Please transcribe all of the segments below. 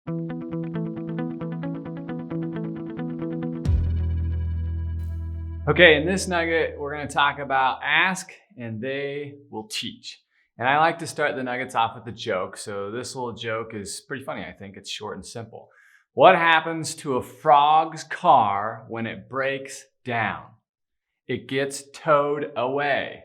Okay, in this nugget, we're going to talk about ask and they will teach. And I like to start the nuggets off with a joke. So this little joke is pretty funny, I think. It's short and simple. What happens to a frog's car when it breaks down? It gets towed away.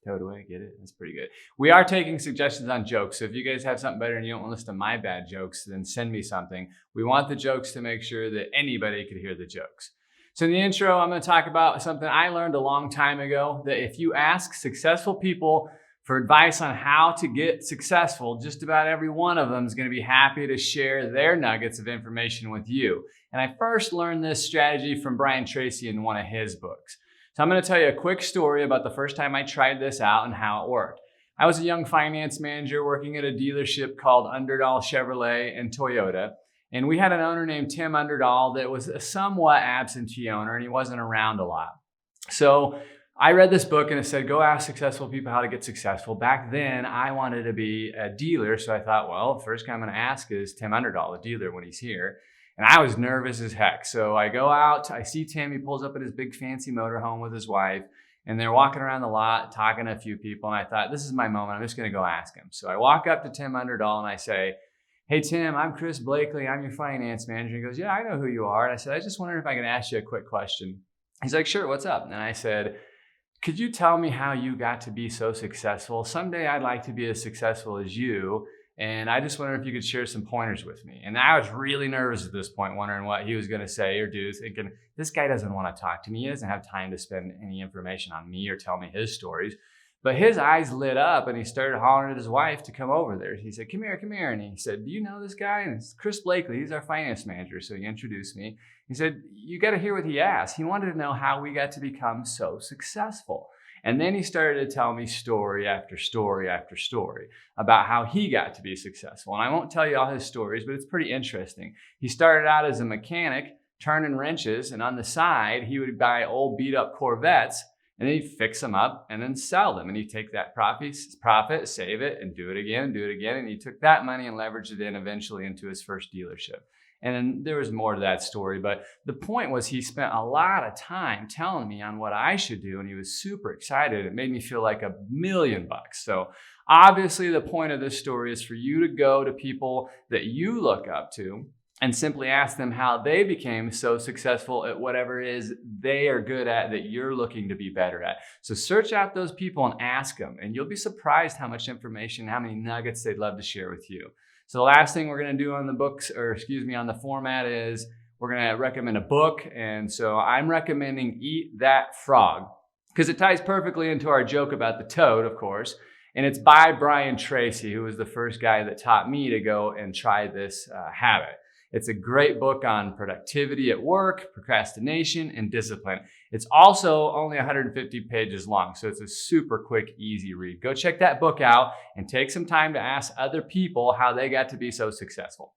Towed away, get it? That's pretty good. We are taking suggestions on jokes. So if you guys have something better and you don't want to listen to my bad jokes, then send me something. We want the jokes to make sure that anybody could hear the jokes. So in the intro, I'm going to talk about something I learned a long time ago, that if you ask successful people for advice on how to get successful, just about every one of them is going to be happy to share their nuggets of information with you. And I first learned this strategy from Brian Tracy in one of his books. So I'm going to tell you a quick story about the first time I tried this out and how it worked. I was a young finance manager working at a dealership called Underdahl Chevrolet and Toyota. And we had an owner named Tim Underdahl that was a somewhat absentee owner, and he wasn't around a lot. So I read this book and it said, go ask successful people how to get successful. Back then, I wanted to be a dealer. So I thought, well, the first guy I'm going to ask is Tim Underdahl, the dealer, when he's here. And I was nervous as heck. So I go out, I see Tim, he pulls up at his big fancy motorhome with his wife, and they're walking around the lot, talking to a few people. And I thought, this is my moment. I'm just going to go ask him. So I walk up to Tim Underdahl and I say, hey, Tim, I'm Chris Blakely. I'm your finance manager. He goes, yeah, I know who you are. And I said, I just wondered if I could ask you a quick question. He's like, sure, what's up? And I said, could you tell me how you got to be so successful? Someday I'd like to be as successful as you. And I just wondered if you could share some pointers with me. And I was really nervous at this point, wondering what he was going to say or do, thinking, this guy doesn't want to talk to me. He doesn't have time to spend any information on me or tell me his stories. But his eyes lit up and he started hollering at his wife to come over there. He said, come here, come here. And he said, do you know this guy? And it's Chris Blakely. He's our finance manager. So he introduced me. He said, you got to hear what he asked. He wanted to know how we got to become so successful. And then he started to tell me story after story after story about how he got to be successful. And I won't tell you all his stories, but it's pretty interesting. He started out as a mechanic, turning wrenches, and on the side, he would buy old beat up Corvettes, and then he'd fix them up and then sell them. And he'd take that profit, save it, and do it again, and do it again. And he took that money and leveraged it in eventually into his first dealership. And then there was more to that story, but the point was he spent a lot of time telling me on what I should do, and he was super excited. It made me feel like $1,000,000. So obviously the point of this story is for you to go to people that you look up to and simply ask them how they became so successful at whatever it is they are good at that you're looking to be better at. So search out those people and ask them, and you'll be surprised how much information, how many nuggets they'd love to share with you. So the last thing we're going to do on the books, on the format is we're going to recommend a book. And so I'm recommending Eat That Frog because it ties perfectly into our joke about the toad, of course. And it's by Brian Tracy, who was the first guy that taught me to go and try this habit. It's a great book on productivity at work, procrastination, and discipline. It's also only 150 pages long, so it's a super quick, easy read. Go check that book out and take some time to ask other people how they got to be so successful.